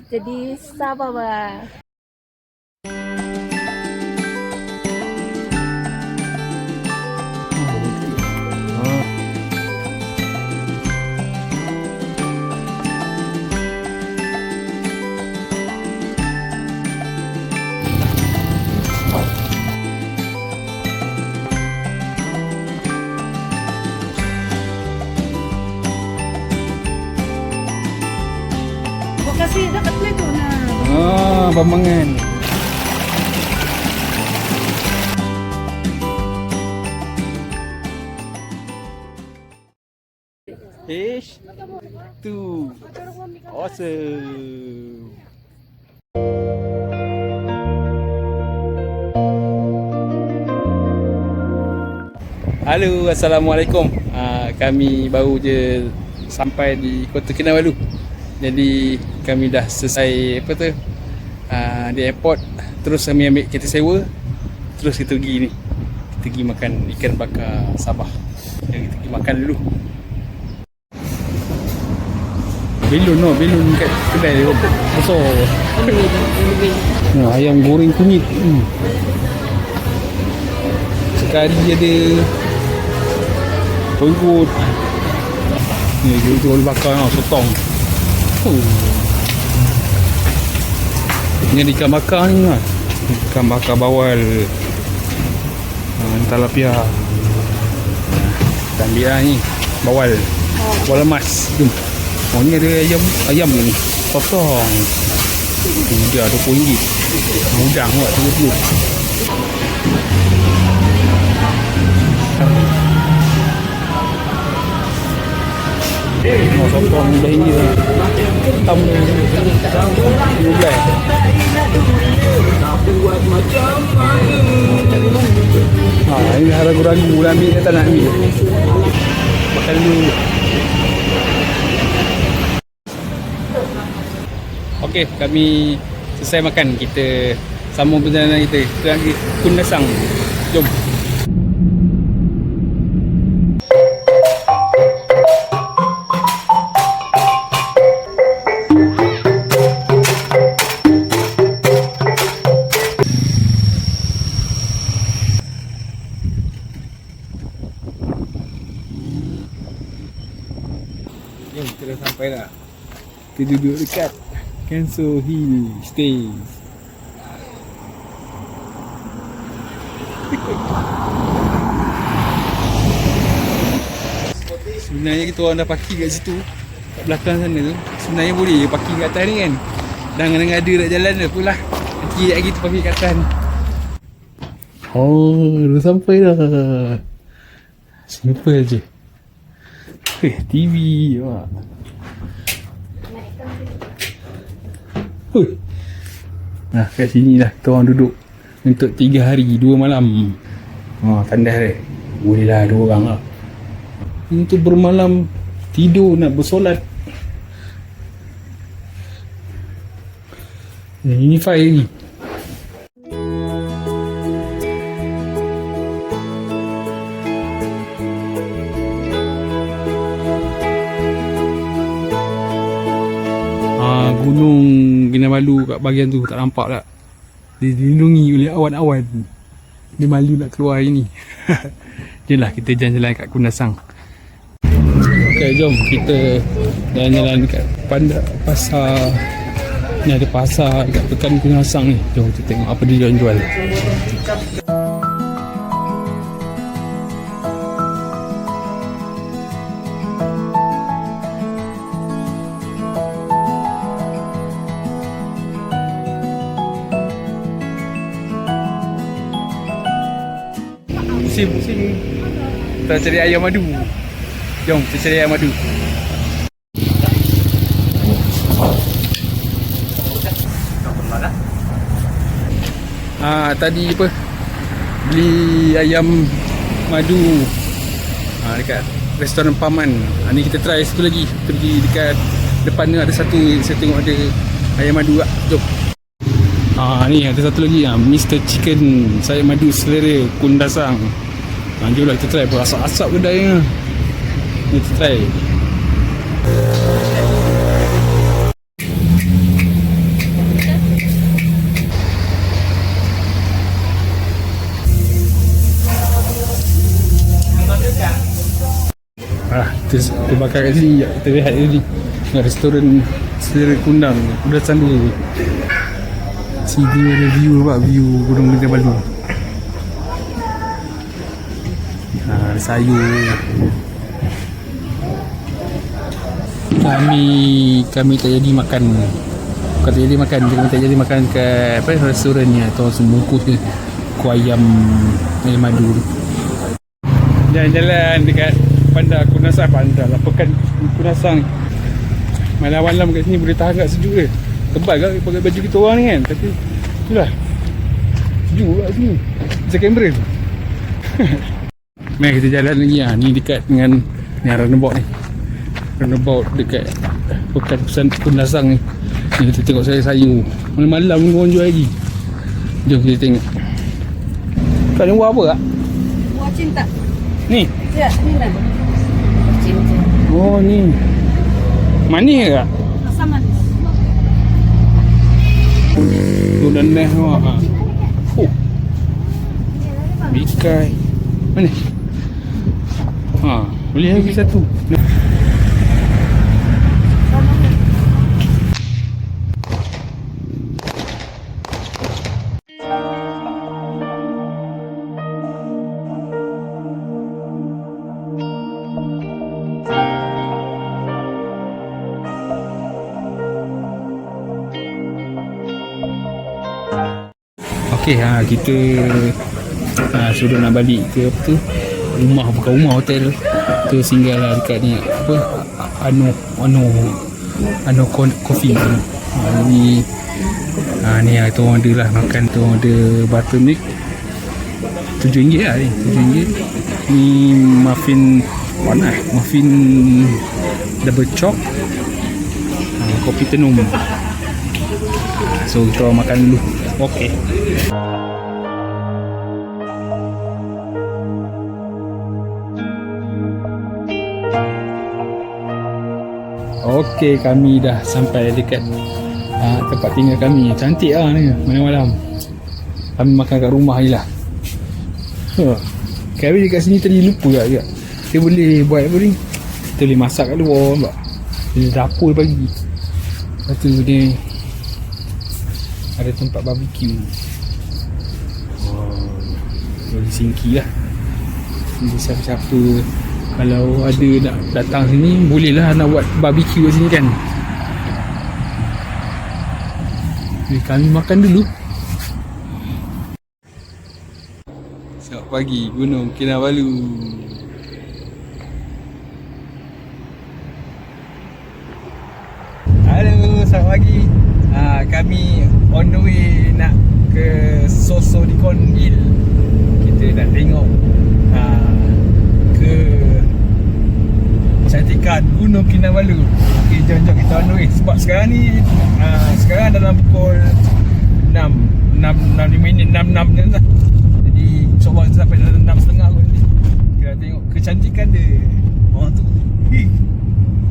Kita di Sabah. Kasi dapat na ito na. Pambangan. Ish. Tu. Awesome. Halo, Assalamualaikum. Kami baru je sampai di Kota Kinabalu. Jadi kami dah selesai di airport. Terus kami ambil kereta sewa. Terus kita pergi ni. Kita pergi makan ikan bakar Sabah. Jadi kita pergi makan dulu. Belon kat kedai tu. Besar. Ayam goreng kunyit. Sekali ada penggut. Ni kita boleh bakar sotong. Ini ikan bakar ni lah. Ikan bakar bawal talapia. Kita ambil lah ni bawal emas. Jom. Ni ada ayam ni potong. Ini dia RM20. Udang buat RM30. Sotong RM10 lah. Hitam ni RM15. Ini ragu-ragu lah ambil, tak nak ambil. Makan dulu. Okey, kami selesai makan. Kita sambung perjalanan kita. Kita pergi Kundasang. Jom. Jom, kita dah sampai dah. Kita duduk dekat Cancel Hill Stays. Sebenarnya kita orang dah parking kat situ, kat belakang sana tu. Sebenarnya boleh je parking kat atas ni kan. Dah ngada-ngada nak jalan dah pula. Nanti lagi tu parking kat atas ni. Dah sampai dah. Simple je. TV. Nah, kat sini lah kita orang duduk untuk 3 hari 2 malam. Tandas dia. Boleh lah 2 orang lah. Untuk bermalam, tidur, nak bersolat. Ini file ni. Gunung Kinabalu kat bahagian tu tak nampak tak. Dilindungi oleh awan-awan. Dia malu nak keluar hari ni. Jomlah kita jalan-jalan kat Kundasang. Okay, jom kita jalan-jalan kat pasar. Ni ada pasar kat Pekan Kundasang ni. Jom kita tengok apa dia jual. Musim kita cari ayam madu. Jom kita cari ayam madu. Tadi apa, beli ayam madu dekat restoran Paman. Ni kita try satu lagi. Pergi dekat depan ni ada satu, saya tengok ada ayam madu lah. Jom. Ni ada satu lagi, Mr. Chicken sayur madu selera Kundasang. Jomlah kita try. Berasap-asap kedai ni. Kita try. Kita bakar kat sini. Kita rehat kat sini. Restoran Selera Kundang, Kuda Sandu. Sini ada view nampak, view Gunung Kinabalu. Ada sayur. Kami tak jadi makan. Bukan tak jadi makan, kami tak jadi makan kat restoran ni atau sebungkus je kuah ayam madu tu. Jalan-jalan dekat Bandar Kunasang, Pekan Kunasang. Malam-malam kat sini boleh tahan kat sejuk ke. Tebal kat pakai baju kita orang ni kan. Tapi itulah, sejuk kat sini macam kamera. Mari kita jalan lagi lah. Ni dekat dengan ni runabout ni. Runabout dekat Pekan Kunasang ni. Ni kita tengok sayur. Malam-malam ni orang jual lagi. Jom kita tengok. Kat ni buah apa tak? Buah cinta. Ni? Ya, ni lah. Cinta. Oh ni. Manis ke tak? Rasa manis. Tu dan neh awak. Oh. Bikai. Mana? Boleh lagi satu. Okey, kita sudah nak balik ke apa tu? Rumah, bukan rumah, hotel. Kita singgah lah dekat ni apa? Ano Coffee tu. Ni lah tu orang ada lah makan tu, orang ada buttermilk. RM7 lah ni, RM7. Ni muffin panas, muffin double choc. Kopi tenung. So kita makan dulu. Okey. Okey, kami dah sampai dekat tempat tinggal kami. Cantik lah ni malam-malam. Kami makan kat rumah je lah. Kami dekat sini tadi lupa juga. Kita boleh buat apa ni? Kita boleh masak kat luar nampak. Dia dapur pagi. Lepas tu dia ada tempat barbecue. Boleh singki lah. Jadi siapa-siapa kalau ada nak datang sini, bolehlah nak buat barbecue kat sini kan. Jadi kami makan dulu. Selamat pagi Gunung Kinabalu. Halo, selamat pagi. Kami on the way nak ke Sosodikon Hill. Kita nak tengok ke cantikan Gunung Kinabalu. Okay, jom kita on the way. Sebab sekarang ni sekarang dalam pukul 6 minit 6 je lah. Jadi insyaAllah kita sampai dalam 6.30 kot ni. Kita tengok kecantikan dia. Tu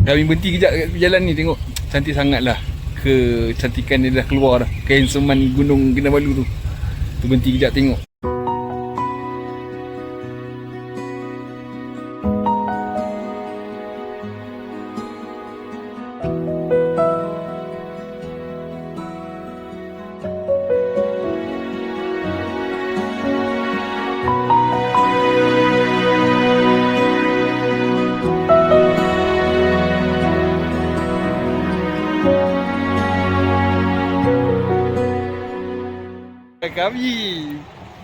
kami berhenti kejap kat jalan ni, tengok cantik sangat lah. Kecantikan dia dah keluar dah. Kehansoman Gunung Kinabalu tu. Tu berhenti kejap tengok. Kami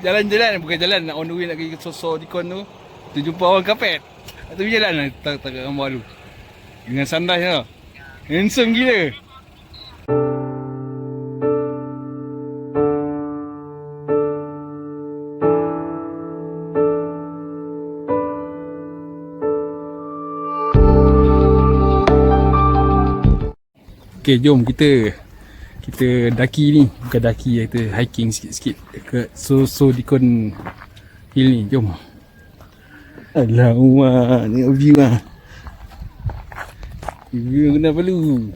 jalan-jalan, bukan jalan, nak on the way nak pergi ke Sosodikon tu. Kita jumpa orang kapet. Tu jalan lah, tak gambar tu. Dengan sandai lah. Handsome gila. Okay, jom kita daki ni, bukan daki, kita hiking sikit-sikit ke Sosodikon Hill ni. Jom. Alamak, tengok view lah. View Kinabalu.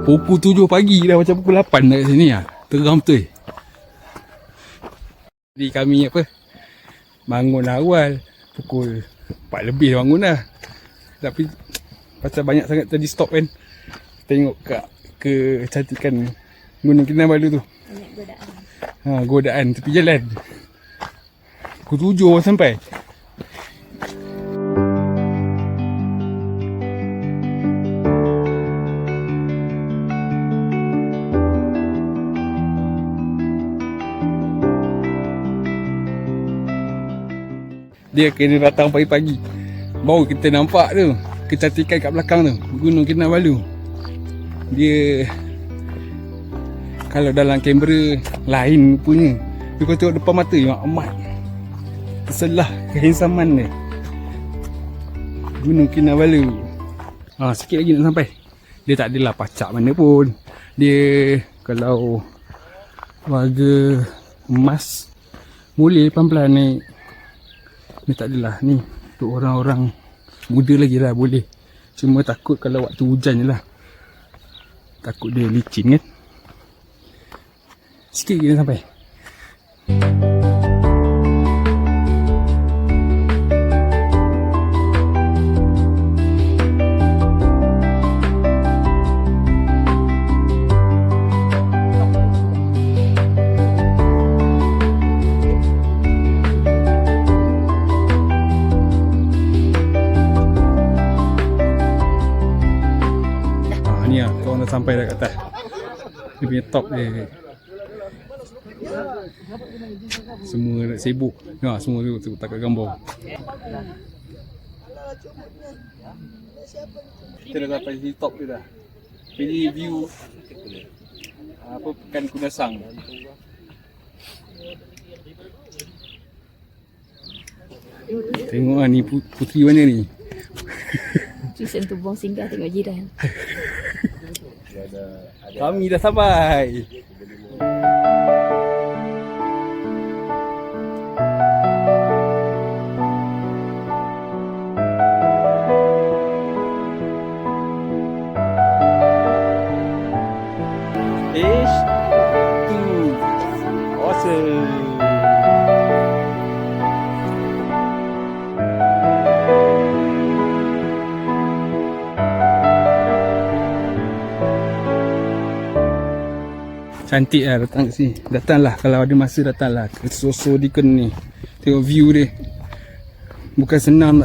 Pukul 7 pagi dah, macam pukul 8 dah kat sini lah. Terang betul. Jadi kami bangun awal pukul 4 lebih dah bangun dah. Tapi pasal banyak sangat tadi stop kan. Tengok ke cantikan Gunung Kinabalu tu. Banyak godaan. Godaan tepi jalan. Pukul 7 orang sampai. Dia kena datang pagi-pagi. Baru kita nampak tu kecantikan kat belakang tu, Gunung Kinabalu. Dia kalau dalam kamera lain punya. Tapi kau tengok depan mata yang amat terselah kehansaman dia. Gunung Kinabalu. Sikit lagi nak sampai. Dia tak adalah pacak mana pun. Dia kalau warga emas boleh pelan-pelan naik. Ni tak adalah ni untuk orang-orang muda lagi lah boleh. Cuma takut kalau waktu hujan je lah. Takut dia licin kan. Sikit lagi dah sampai. Ni lah, korang dah sampai dah kat atas. Dia punya top dia. Semua nak sibuk. Semua tu takut gambar. Kita dah sampai di top dia dah. Ini view Pekan Kundasang. Tengok lah ni puteri mana ni. Tuition tu buang singgah tengok jiran. Kami dah sampai. Awesome. Cantik lah datang kat sini. Datanglah kalau ada masa, datanglah ke Soso Dikon ni. Tengok view dia. Bukan senang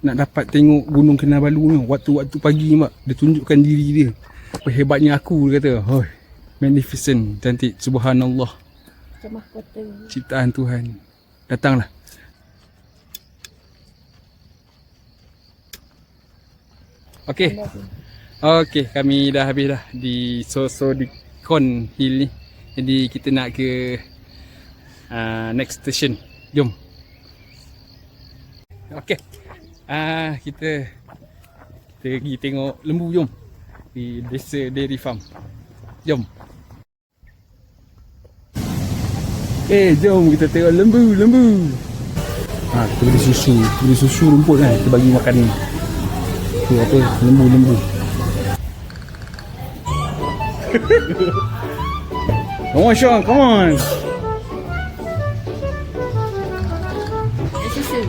nak dapat tengok Gunung Kinabalu ni. Waktu-waktu pagi mak dia tunjukkan diri dia. Apa hebatnya aku, dia kata. Hoi, magnificent, cantik, subhanallah. Macam mahkota. Ciptaan Tuhan. Datanglah. Okey. Okey, kami dah habis dah di Soso Dikon Hill ni. Jadi kita nak ke next station. Jom. Okey. Kita pergi tengok lembu, jom. Di Desa Dairy Farm. Jom. Jom kita tengok lembu. Kita beli susu. Beli susu rumput kan. Kita bagi makan ni. Tu apa? Lembu. Come on Sean, come on. Susu.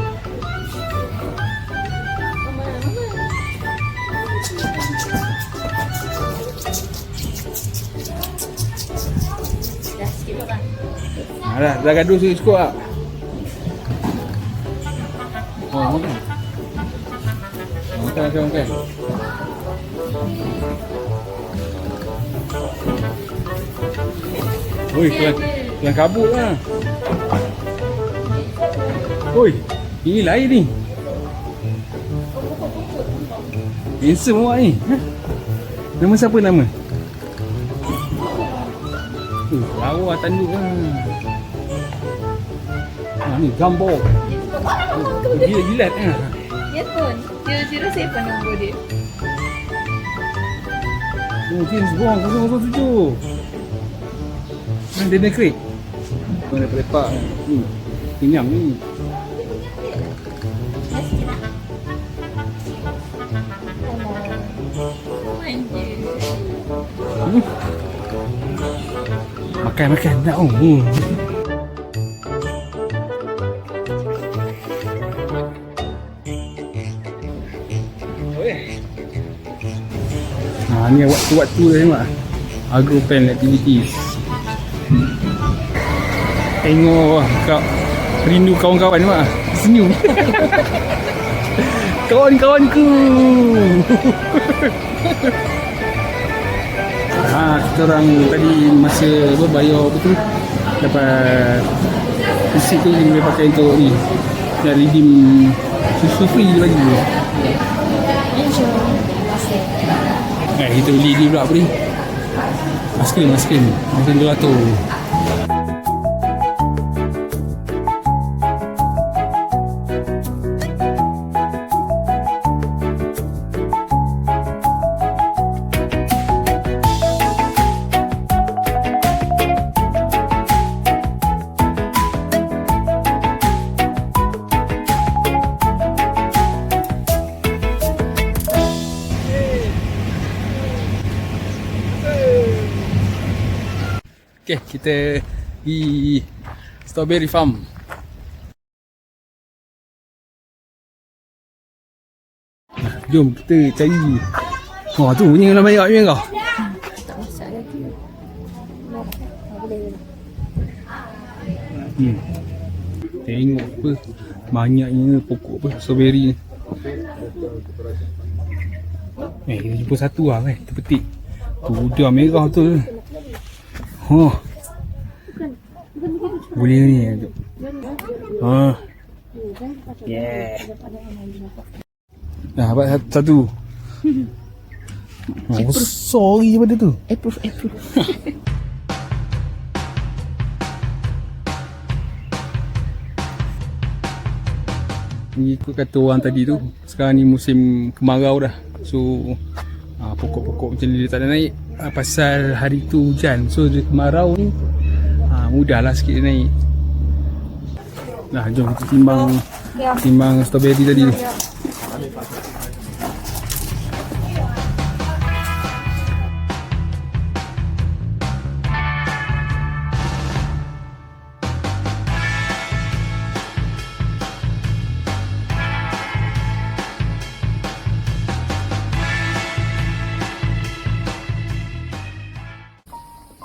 Dah sikit orang. Dah gaduh cukup tak? Makan. Makan. Oi, kelang kabut lah. Oi, ini lain ni. Handsome awak ni. Nama siapa nama? Lawa tanduk lah. Ni gambar. Gila-gilat lah. Ya pun. Dia rasa apa nombor dia? James Bond 007. Dana Craig. Mana lepak ni. Kenyang ni. Makan tak Ni waktu-waktu dah tengok Agropan activities. Tengok kau rindu kawan-kawan mak. Senyum. Kawan-kawanku. Kita orang tadi masa bayar betul dapat receipt tu dia boleh pakai untuk ni. Nak redeem susu free dia bagi. Kita beli ni pula apa ni? Aiskrim. Macam 200. Okay, kita di Strawberry Farm. Jom kita cari. Oh tu punya dalam air punya kau. Tak masak lagi. Tengok apa banyaknya pokok apa strawberry ni. Kita jumpa satu lah kan. Kita petik. Tu dia merah tu. Oh. Boleh ni. Yeah. Dah dapat satu. Besar lagi daripada tu. Approve. Ikut kata orang tadi tu, sekarang ni musim kemarau dah. So pokok-pokok macam ni dia tak ada naik. Pasal hari tu hujan. So dia kemarau ni mudahlah sikit dia naik. Nah, jom kita timbang strawberry tadi tu.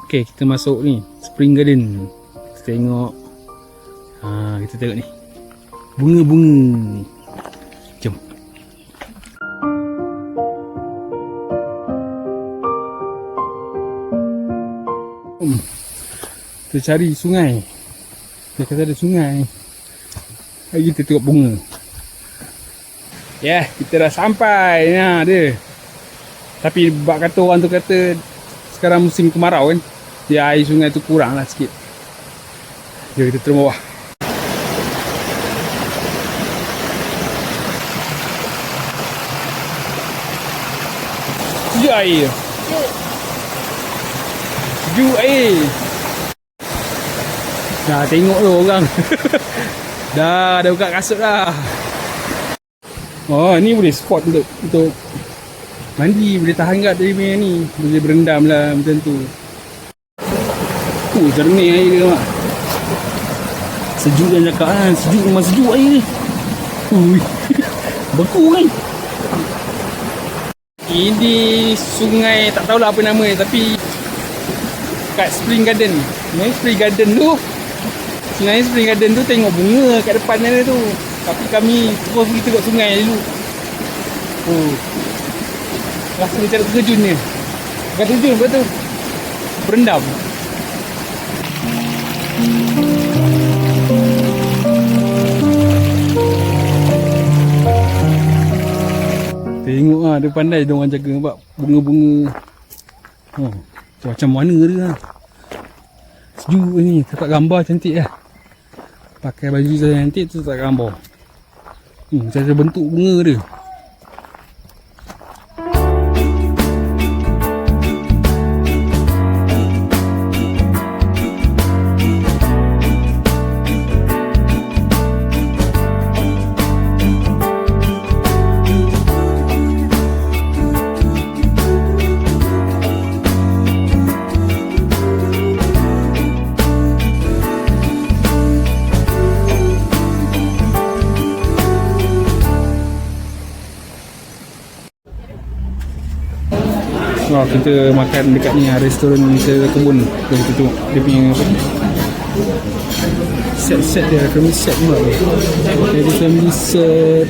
Okay, kita masuk ni Spring Garden. Kita tengok. Kita tengok ni bunga-bunga ni. Jom. Kita cari sungai. Dia kata ada sungai. Lagi kita tengok bunga. Kita dah sampai. Dia. Tapi bab kata orang tu kata sekarang musim kemarau kan, dia air sungai tu kurang lah sikit. Jom kita turun bawah. Sejuk air. Sejuk air. Dah tengok tu orang. dah buka kasut dah. Oh, ni boleh spot untuk mandi, boleh tahan kat dari punya ni. Boleh berendam lah macam tu. Jernih air dia mak. Sejuk kan cakap kan. Sejuk memang sejuk air ni. Beku kan. Ini sungai tak tahulah apa nama dia, tapi kat Spring Garden. Spring Garden tu, sebenarnya Spring Garden tu tengok bunga kat depan dia tu. Tapi kami terus pergi tengok sungai dulu. Rasa macam terkejun ni. Bukan terkejun, apa tu? Berendam. Tengok lah, dia pandai dia orang jaga nampak bunga-bunga. Macam mana dia lah. Sejuk ni, dapat gambar cantik lah. Pakai baju cantik tu tak gambar. Macam ada bentuk bunga dia. kita makan dekat ni restoran kita kebun. Kita tengok dia punya apa ni, set dia, family set pula. Jadi family set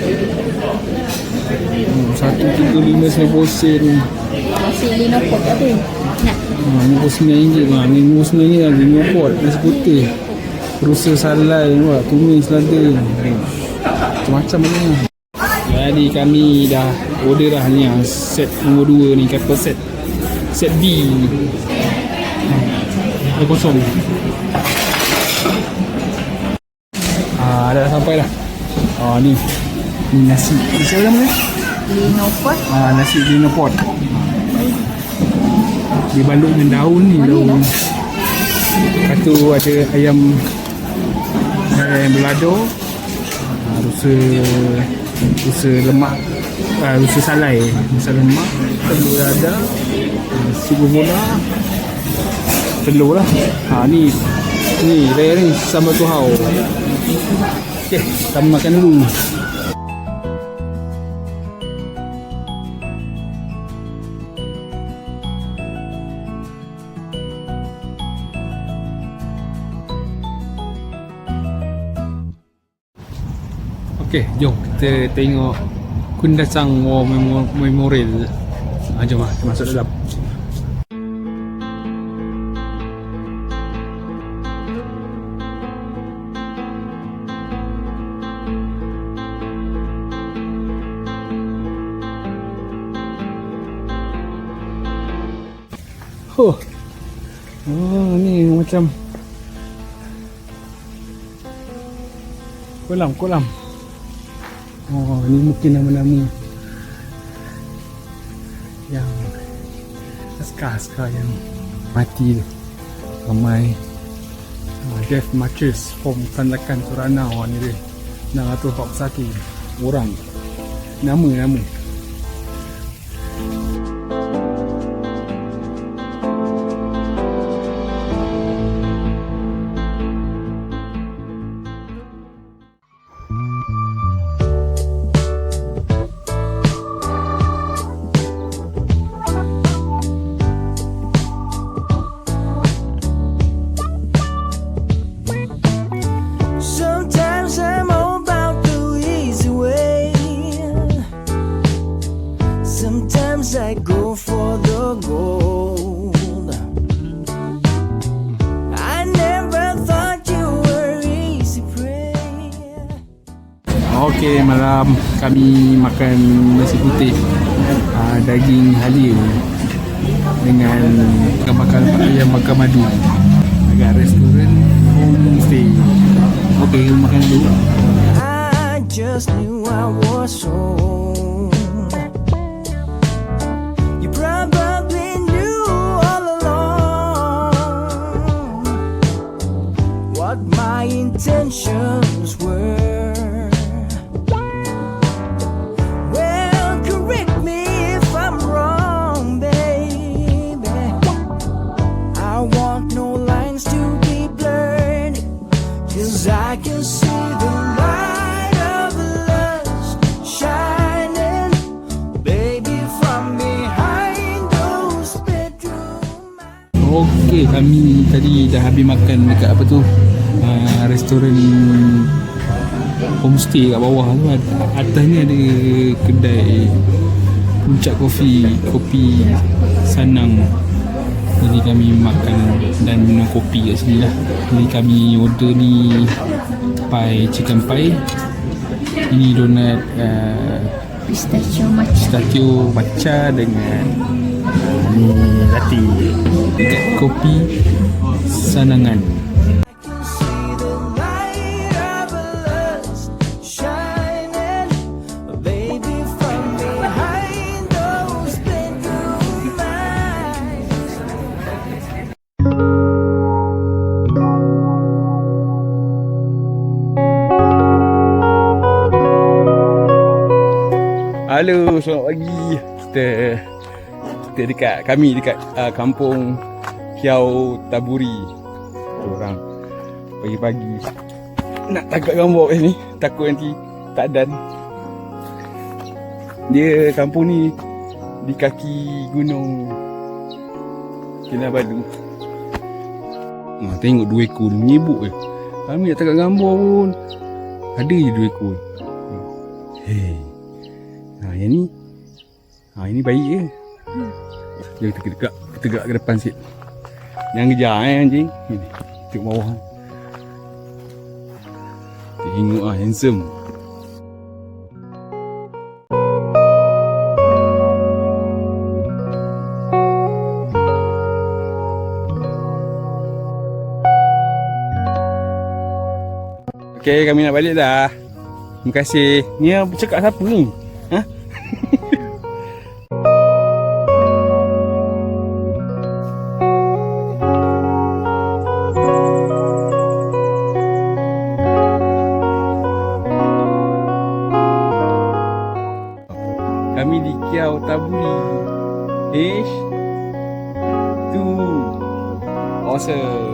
135 sen. Nasi lino pot ada. Nak. RM59. RM59 lah 5 pot nasi putih. Rusa salai pula, tumis lada. Macam-macam ni. Jadi kami dah order dah ni set nombor 2 ni, couple set. Set B. Dah kosong. Dah sampai dah. Ni nasi. Nasi apa nama ni? Lino pot. Nasi lino pot. Dibalut dengan daun ni, daun. Lepas tu ada ayam belado, rusa lemak, rusa salai, rusa lemak, telur ada, susu bola, telur lah. Ni rare ni sambal tuhau. Okey, kita makan dulu. Okey, jom kita tengok Kundasang War Memorial. Jom lah, kita masuk dalam. Ni macam kolam. Ni mungkin nama-nama yang askar-askar yang mati tu. Ramai death marches from Sandakan Suranau. Ni dia 641 orang. Nama. Sometimes I go for the gold. I never thought you were easy prey. Okey, malam kami makan nasi putih, daging halia dengan makan ayam bakar madu dekat restoran homestay. Okey, makan dulu. I just knew I was wrong. My intentions were, well, correct me if I'm wrong, baby. I want no lines to be blurred, 'cause I can see the light of lust shining, baby, from behind those bedroom. Okey, kami tadi dah habis makan dekat apa tu, restoran homestay kat bawah tu. Atas ni ada kedai Puncak kopi Sanang. Jadi kami makan dan minum kopi kat sini lah. Jadi kami order ni chicken pie. Ini donat pistachio matcha dengan ni latte dekat kopi Sanangan. Halo, selamat pagi. Kita dekat kampung Kiau Taburi. Orang pagi-pagi nak tangkap gambar kat sini, takut nanti tak dan. Dia kampung ni di kaki gunung Kinabalu. Tengok 2 ekor ni menyibuk je. Kami nak tengok gambar pun ada je 2 ekor. Hei. Yang ni. Ini baik je. Jom kita tegak ke depan sikit. Jangan kejar anjing. Ni. Tengok bawah. Tengok handsome. Okay, kami nak balik dah. Terima kasih. Ni yang cakap siapa ni? Ha? Kami di Kiau Taburi. H2. Awesome.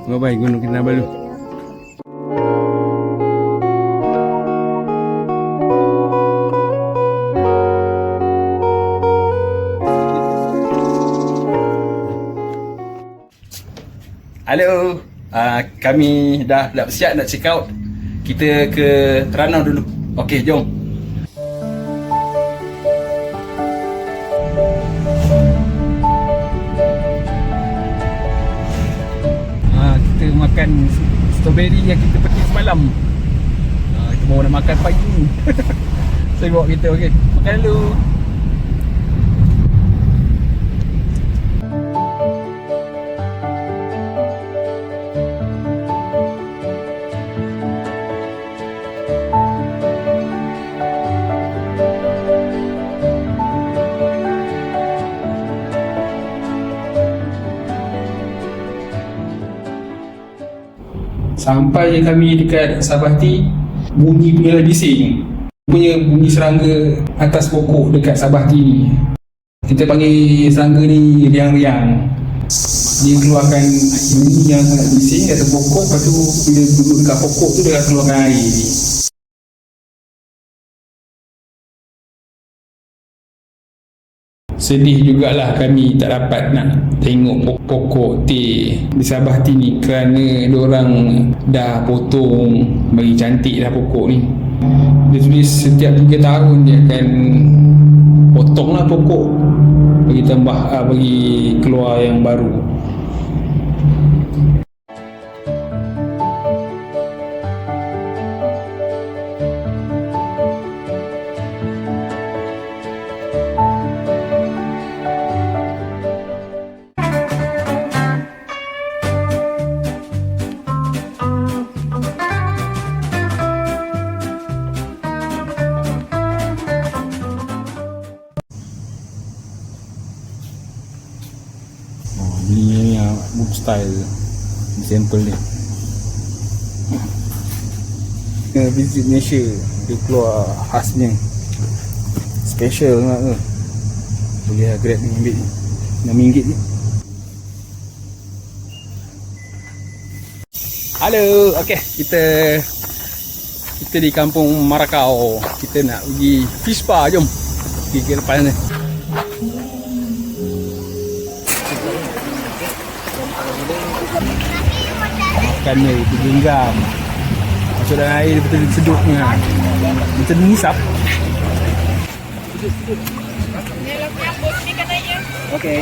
Bye-bye Gunung Kinabalu. Halo, kami dah bersiap nak check out. Kita ke Ranau dulu. Okey, jom. Kita makan strawberry yang kita petik semalam. Kita baru nak makan pagi ni. Saya bawa kita, okey. Makan dulu. Sampai kami dekat Sabahti, bunyi punya bising. Punya bunyi serangga atas pokok dekat Sabahti ni. Kita panggil serangga ni riang-riang. Dia keluarkan bunyi yang sangat bising atas pokok. Lepas tu bila duduk dekat pokok tu dia akan keluarkan air ni. Sedih jugalah kami tak dapat nak tengok pokok teh di Sabahti ni kerana diorang dah potong bagi cantik dah pokok ni. Dia tulis setiap 3 tahun dia akan potonglah pokok bagi tambah bagi keluar yang baru. Beli ni book style sampel ni. Visit Malaysia, dia keluar khasnya special nak ke. Boleh lah grab ni ambil RM6 je. Halo, okey, kita di kampung Marakau. Kita nak pergi fish bar, jom pergi ke depan ni. Makan ni, bergenggam. Masuk dalam air, betul seduknya. Macam mengisap. Okey.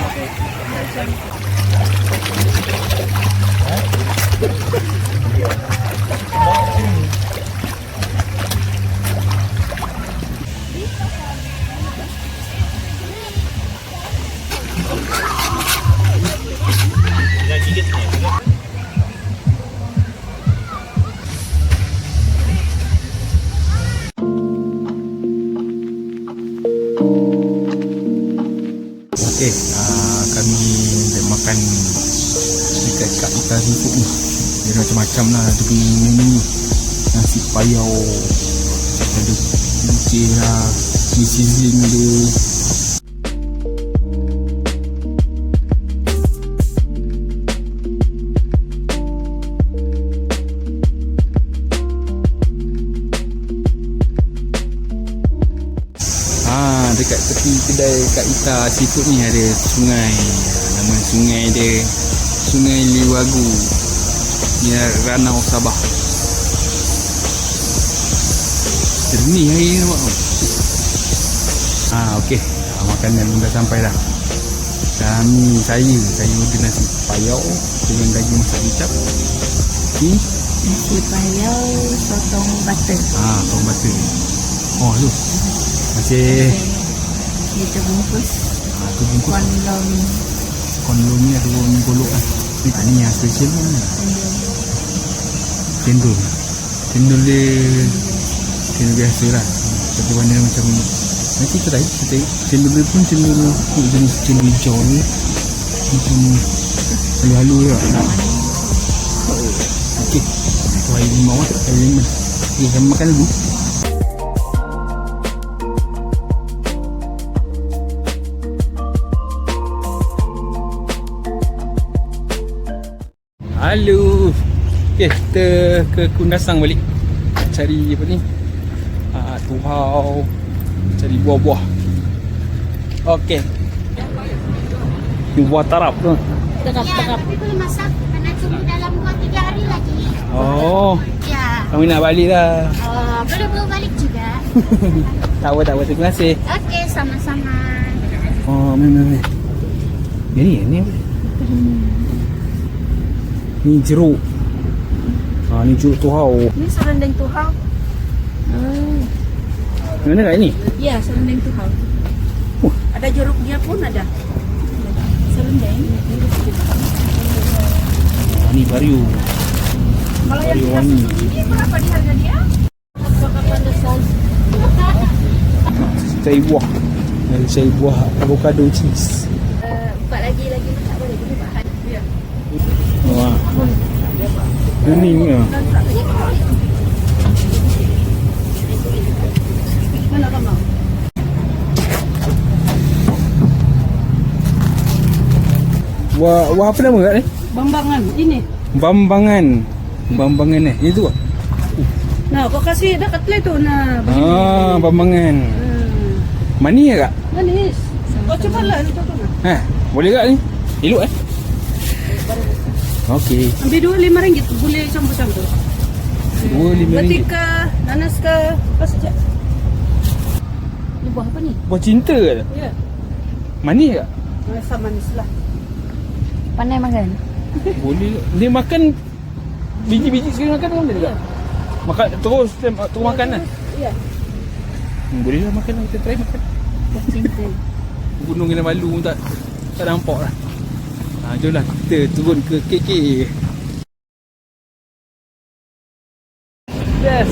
Okey, kami dah makan dekat ikan seafood ni. Dia macam-macam lah dia punya menu. Nasi payau, ada kucing lah, ni sizzling dia. Dekat dekat tepi kedai Kak Ita seafood ni ada sungai. Nama sungai dia Sungai Liwagu. Ni Ranau Sabah. Jernih air ni nampak tu. Okey. Makanan pun dah sampai dah. Saya order nasi payau dengan daging masak kicap. Ni Nasi payau sotong butter. sotong butter. Oh tu. Masih Kita bungkus tu bungkus konlom ni ada orang golok kan. Ni yang special ni. Cendol. Cendol dia cendol biasa lah. Satu warna macam nanti try kita tengok. Cendol dia pun cendol jenis cendol hijau ni. Macam halu-halu je. Okey. Tu air limau lah. Air lemon. Okey, kita makan dulu. Halo. Okay, kita ke Kundasang balik. Cari apa ni? Tuhau. Cari buah-buah. Okay. Ni buah tarap tu. Terap. Tapi boleh masak karena tunggu dalam 2-3 hari lagi. Oh, Ya. kami nak balik dah. Boleh bawa balik juga. Tak apa. Terima kasih. Okey, sama-sama. Oh, ni. Ni apa? Ni jeruk. Ni jeruk tuhau. Ini serundeng tuhau. Mana kat ni? Ya, serundeng tuhau. Ada jeruk dia pun ada. Serundeng. Ni bariu. Kalau yang Bariu kita wangi. susun ini berapa di harga dia? Cari buah. Cari buah avocado cheese. 4 lagi tak boleh. Boleh bahan. Ya. Wah. Kuning ke? Mana kamu? Wah apa nama kat ni? Bambangan ini. Bambangan itu ah. Nah, kau kasih dah katla tu nah. Bambangan. Manis ke kak? Manis. Kau cobalah ni contohnya. Boleh kak ni? Elok Okey. Ambil dua RM5 boleh campur-campur. RM2.5. Batik ke, nanas ke, apa saja. Ni buah apa ni? Buah cinta ke? Ya. Manis ke? Rasa manis lah. Pandai makan. Boleh. Dia makan biji-biji sekali makan tu boleh tak? Makan terus makan lah. Ya. Boleh lah makan lah. Kita try makan. Buah cinta. Gunung Kinabalu pun tak nampak lah. Jomlah kita turun ke KK. Yes.